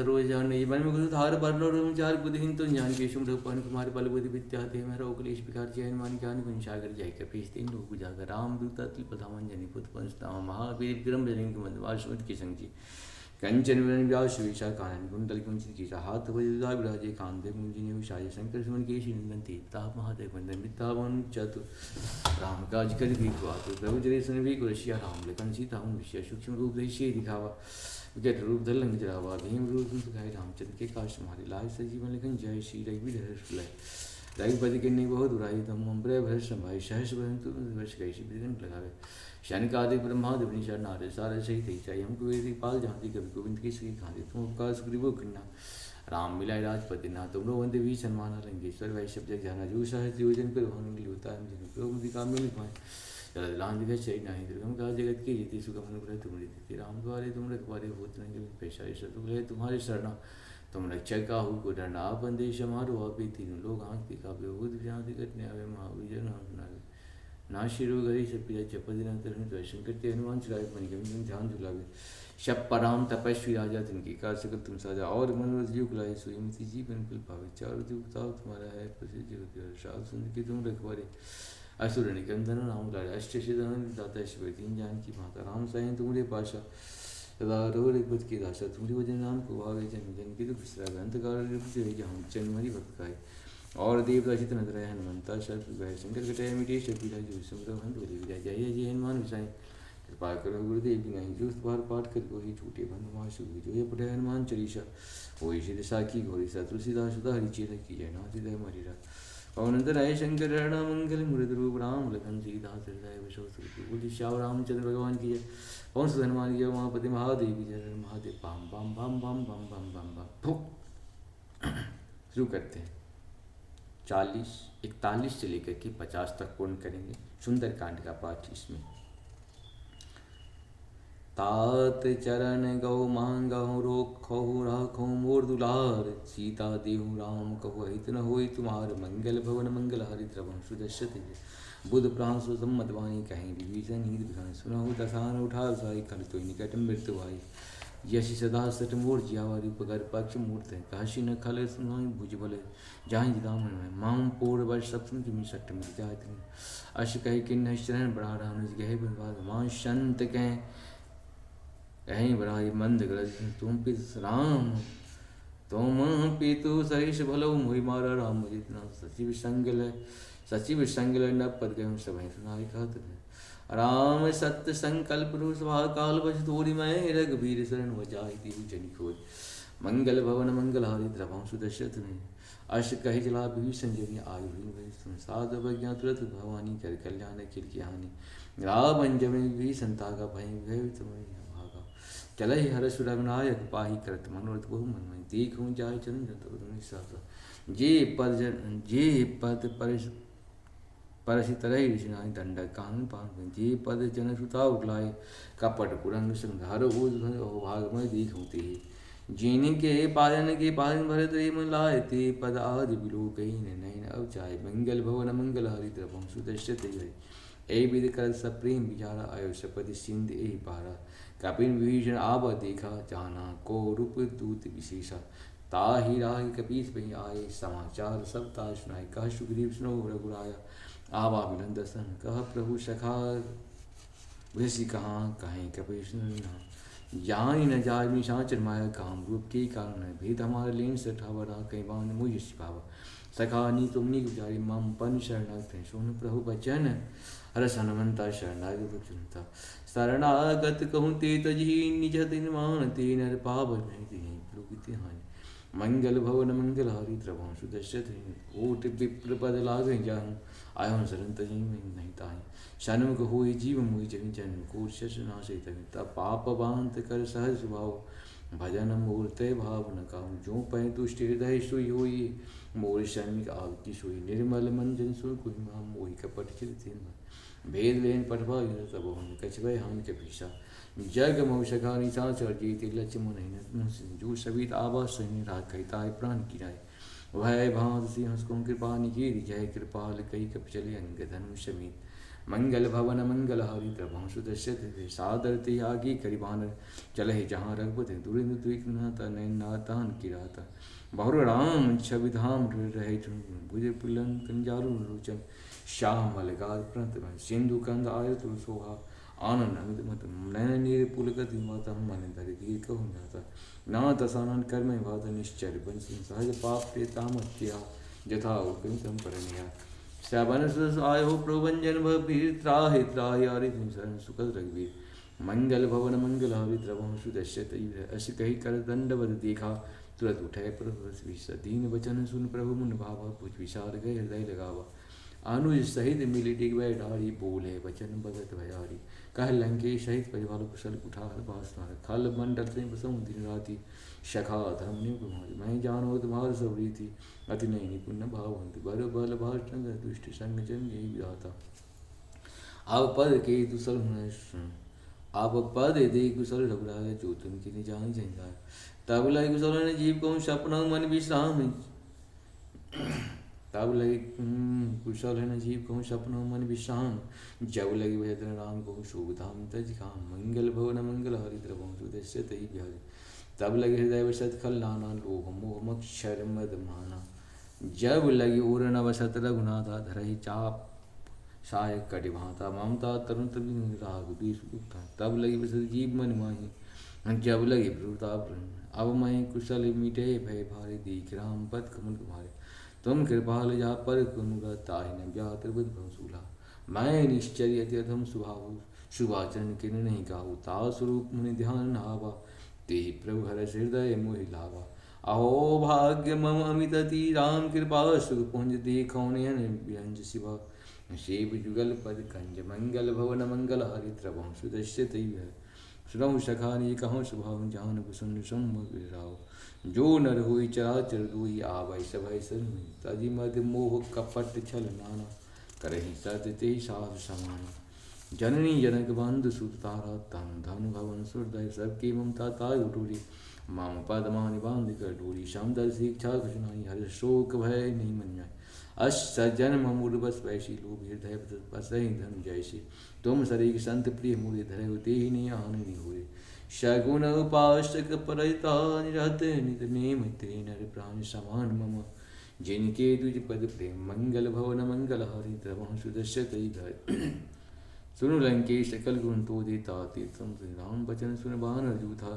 सरोज जान ये बन में कुछ थार बरनो रम चार बुद्धिहीन तो ज्ञान के शुभ पन कुमार बल बुद्धि विद्या ते मेरा ओकलेश विकार जैन मान ज्ञान गुण सागर जय के पीस तीन लोग जाकर राम दूता तिल पदावन जनि पुत पंचता महावीर विक्रम जनि के मंद वासुत की संगी कंचन विरन व्यास विशा कानन कुंडल कुंचित की हाथ वज्रदा विराजे कांधे मुंजिने विशाय शंकर सुमन केशी नंदन तीता महादेव वंदन विद्यावन चतु राम काज कर भी तो प्रभु जरे सुन भी कुरशिया राम लखन सीता हूँ विषय सूक्ष्म रूप दृश्य दिखावा विकट रूप धरलंग जरावा भीम रूप दिखाए रामचंद्र के काश तुम्हारी लाज सजीवन लिखन जय श्री रघुवीर रघुपति के नहीं बहुत उड़ाई तुम अम्बरे भर भाई सहस बंतु वर्ष कैसी बिगन लगावे शनकादि ब्रह्मादि निशा नारे सारे सही थे चाहिए हमको वेदी पाल जानती कभी गोविंद की सही खाते तुम उपकार सुग्रीवो किन्ना राम मिलाए राजपति ना तुम लोग वंदे भी सम्मान लंगेश्वर वैश्य जग जाना जो सहज योजन पर होने होता है मुझे काम मिल पाए लान दिखा चाहिए नहीं दुर्गम का जगत की रीति सुगम अनुग्रह तुम रीति राम द्वारे तुम रखवारे भूत पेशा शत्रु तुम्हारे शरण तुम रक्षक का हो को डरना बंदे समारो आप तीनों लोग आँख दिखा भूत व्याधि कटने आवे महावीर ना शिरो गरी सपिया जपति नंतर शंकर के हनुमान चुराए मन के ध्यान झुलावे शब पराम तपस्वी राजा तिनकी कार सकल तुम साजा और मनोरथ जीव कुलाए सोईमती जीवन कुल पावे चारों दिवताओं तुम्हारा है प्रसिद्ध जगत शाल सुंदर की तुम रखवारे असुर निकंदन राम लाल अष्टशिदन दाता शिव तीन जान की माता राम सायं तुम्हारे पाशा सदा रो रघुपत की दासा तुम्हारी वजन नाम को भावे जन जन की दुख विसरा अंतकाल जहाँ जन्म हरि भक्त खाए और देवता चित नजर हनुमंता सर्प गए शंकर कटाय मिटे शबीरा जो सुमरो हंत बोले विजय जय जय हनुमान विषय कृपा करो गुरुदेव की नहीं जो बार पाठ कर वही छूटे बंधु माशु जो ये पढ़े हनुमान चालीसा वही सिद्ध साखी घोरी सा तुलसीदास सुधा हरिचेत की जय नाथ हृदय मरीरा पवनंतर आय शंकर रण मंगल मुरद रूप राम लखन सीता हृदय वशो बोली श्याम रामचंद्र भगवान की जय पवन सुत हनुमान की उमापति महादेव की जय महादेव बम बम बम बम बम बम बम बम फुक शुरू करते हैं 40 41 से लेकर के 50 तक पूर्ण करेंगे सुंदर कांड का पाठ इसमें तात चरण गौ मांगहु रोखहु राखहु मोर दुलार सीता देहु राम कहु हित न होई तुम्हार मंगल भवन मंगल हरि द्रवम सुदर्शत बुध प्राण सुसम्मत वाणी कहीं विभीषण हित विधान सुनहु दसान उठा साई खल तो निकट मृत्यु भाई यशि सदा सट मोर जियावारी उपकर पक्ष मूर्त काशी न खल सुनाई भुज बल जाहि दामन में माम पोर वर्ष सप्तम तुम सट मिल जात अश कह किन्न शरण बड़ा रानुज गहे बनवाद मां संत कह कहीं बड़ा मंद ग्रज तुम पित राम तुम पितु सहिष भलो मोहि मारा राम जितना सचिव संगल न पद गए सब सुनाई खात राम सत्य संकल्प सभा काल बस थोड़ी मैं रघुवीर शरण वजाई देव जनि खोज मंगल भवन मंगल हारि द्रवम सुदर्शत में अश कह जला भी संजनी आयु संसाद अवज्ञा तुरंत भवानी कर कल्याण किल की हानि रावण जमे भी संता का भय गए तुम्हें भागा चल ही हर सुरगनायक पाही करत मनोरथ बहु मन में देखूं जाय चंद्र जे पद परसि तरह ऋषिनाय दंडक कानन पान जे पद जन सुता उठलाए कपट कुरंग संधार भागमय देख होते ही जीने के पालन भर प्रेम लाए ते पद आदि बिलो कहीं नैन अब चाहे मंगल भवन मंगल हरि द्रवम सुदर्शत ए विद कर सब प्रेम विचारा आयो सपति सिंध ए पारा कपिन विभीषण आब देखा जाना को रूप दूत विशेषा ताहि राहि कपीस बही आए समाचार सब ता सुनाए कह सुग्रीव सुनो रघुराया आवा मिलन दर्शन कह प्रभु सखा वैसी कहाँ कहें कपीस जानी न जाय निशाचर माया काम रूप के कारण है भेद हमारे लेन से ठावरा कई बान मुझ सिपावा सखा नी तुमनी गुजारी मम पन शरणागत सोन प्रभु बचन हरस हनुमंता शरणागत चुनता शरणागत कहूँ ते तजी निज दिन मान ते नर पावन नहीं लोकित हानि मंगल भवन मंगल हरि द्रवम सुदर्शत ओट विप्र पद लागे जाहूँ आयो शरण तजी में नहीं ताही शनुक होई जीव मोहि जन जन कोश नाशे तब पाप बांत कर सहज स्वभाव भजन मूर्ते भाव न कहूँ जो पै तुष्ट हृदय सोई होई मोर शर्मिक आवती सोई निर्मल मन जन सोई कोई माम मोहि कपट चिर भेद लेन पठवा तब कछवय हान के पीछा जग मौसखा निशाचर जीते लक्ष्मण नहीं जो सवित आवास राखता है प्राण की राय वह भांत सिंह कृपा निकीर जय कृपाल कई कप चले अंग धनु समीत मंगल भवन मंगल हरि त्रभंसु दश्यते सादरते आगे करिबानर चलहि जहाँ रघुपति दुरिंद द्विकनाथ नयनातान किराता बहुर राम छवि धाम रहे भुज पुलन कंजारु रुचन श्यामल गाल प्रणत सिंधु कंद आय तुल सोहा आनंद अमित मत नयन नीर पुलकति मातम मन धरि धीर कहु नाता नाथ सानन कर्म भात निश्चर बंसी सहज पाप प्रिय तामत्या जथा उपितम परनिया श्रवण सुस आयो प्रभंजन भीर त्राहि त्राहि आरि तुम शरण सुखद रघुवीर मंगल भवन मंगल हरि त्रभंसु दश्यते अस कही कर दंडवत देखा तुरंत उठे प्रभु दीन वचन सुन प्रभु मुन भावा पुछ विचार गए हृदय लगावा अनुज सहित मिली डिग डारी बोले वचन भगत भयारी कह लंकेश सहित परिवार कुशल कुठार बासनार खल मंडल से बसऊं दिन राति शखा धर्म निपुण मैं जानो तुम्हार सब रीति अति नहीं निपुण भावंत बर बल भाषण दुष्ट संग जन यही विधाता अब पद के दुसल अब पद दे कुशल रघुराय जो तुम की जान जाए तब लगे कुशल ने जीव को सपना मन विश्राम तब लगे कुशल है न जीव कहूँ सपनों मन विश्राम जब लगे भद्र राम कहूँ शुभ धाम तज काम मंगल भवन मंगल हरि त्रभंसु दश्यते बिहारी तब लगे हृदय वसत खल नाना लोह मोह मक्षर मद माना जब लगे उर नवसत रघुनाथा धरहि चाप साय कटि भाता ममता तरुण तभी राग बीता तब लगे वसत जीव मन माही जब लगे प्रताप अब मैं कुशल मिटे भय भारी दीख राम पद कमल तुम्हारे तुम कृपाल जा पर ताहि न व्यात भूला मैं निश्चर्य अत्यधम स्वभाव शुभाचरण किन नहीं गाऊ ता स्वरूप मुनि ध्यान नावा ते प्रभु हर हृदय मोहि लावा अहो भाग्य मम अमित अति राम कृपा सुख पुंज देखो व्यंज शिवा शिव जुगल पद कंज मंगल भवन मंगल हरि त्रभंसु दश्यते सुनहु सखानी कहूँ स्वभाव जान कुसुन राव जो नर हुई चराचर दुई आवै सभै सन्मुई तदि मद मोह कपट छल नाना करहि सत्य साध समान जननी जनक बंधु सुत तारा तम धन भवन सुरदय सबकी ममता ताय उटूरी माम पदमानि बांध कर डोरी समदर शिक्षा कुशनाई हर शोक भय नहीं मन जाय अश सज्जन ममूल बस वैसी लोभ हृदय बसहि धन जैसी तुम सरीक संत प्रिय मूर्य धरे होते ही नहीं आनंदी हुए शगुन उपासक परता निरत नित नेम ते नर प्राण समान मम जिनके तुझ पद प्रेम मंगल भवन मंगल हरि त्रभंसु दश्यते सुनु लंकेश सकल गुण तो देता तीर्थम राम वचन सुन बानर जूथा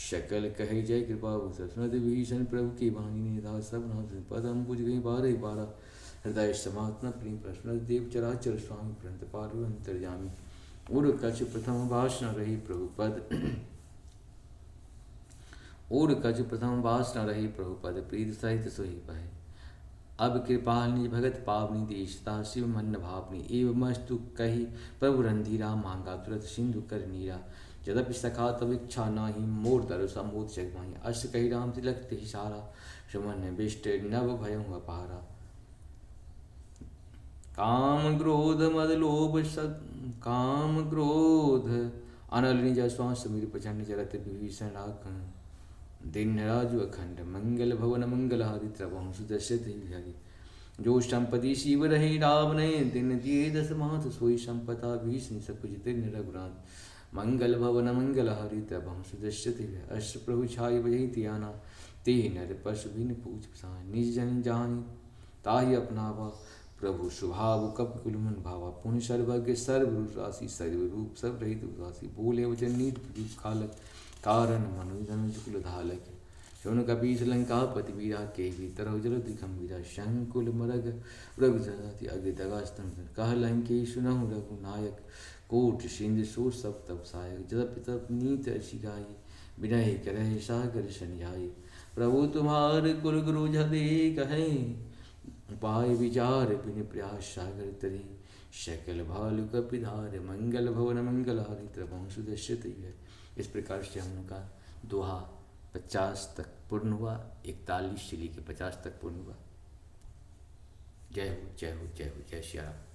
शकल कहे जय कृपा सुनत भीषण प्रभु की वाणी ने दास सब नाथ पदम बुझ गई बारे बारा हृदय समात्म प्रेम प्रश्न देव चराचर स्वामी प्रणत पारु अंतर्जामी उड़ कछ प्रथम भाषण रही प्रभु पद और कछ प्रथम वासना रही प्रभुपद प्रीत सहित सोही पहे अब कृपालनि भगत पावनी देशता शिव मन भावनी एव मस्तु कही प्रभु रंधीरा मांगा तुरत सिंधु कर नीरा यद्यपि सखा तब इच्छा नाही मोर तरु समोद जगमाही अश कही राम तिलक ते सारा सुमन बिष्ट नव भयं अपारा काम क्रोध मद लोभ काम क्रोध अनल निज श्वास समीर प्रचंड जरत विभीषण राख दिन राजु अखंड मंगल भवन मंगल हरि त्रभंसु दश्यते बिहारी जो संपति शिव रहे राम ने दिन दिए दस माथ सोई संपता भीषण सकुज दिन रघुनाथ मंगल भवन मंगल हरि त्रभंसु दश्यते अश प्रभु छाई बजही त्याना ते नर पशु बिन पूछ पसाय निज जन जानी ताहि अपनावा प्रभु स्वभाव कप कुलमन भावा पुण्य सर्वज्ञ सर्वरूप राशि सर्वरूप सब रहित उदासी बोले वचन नीत कालक कारण मनुजन कुल धालक शोन कपीस लंकापति वीरा के भीतर उजर दिखंबीरा शंकुल मरग रघुजाति अग्नि दगास्तम कह लंकेश सुनहु रघुनायक कोट सिंध सो सब तप सायक जप तप नीत अशिगाई विनय करह सागर सनियाई प्रभु तुम्हार कुल गुरु जदे कहे उपाय विचार बिन प्रयास सागर तरी शकल भालु कपिधार मंगल भवन मंगल हरि त्रभंसु दश्यते इस प्रकार से हम लोग का दोहा 50 तक पूर्ण हुआ 41 से लेकर 50 तक पूर्ण हुआ। जय हो जय हो जय हो जय श्री राम।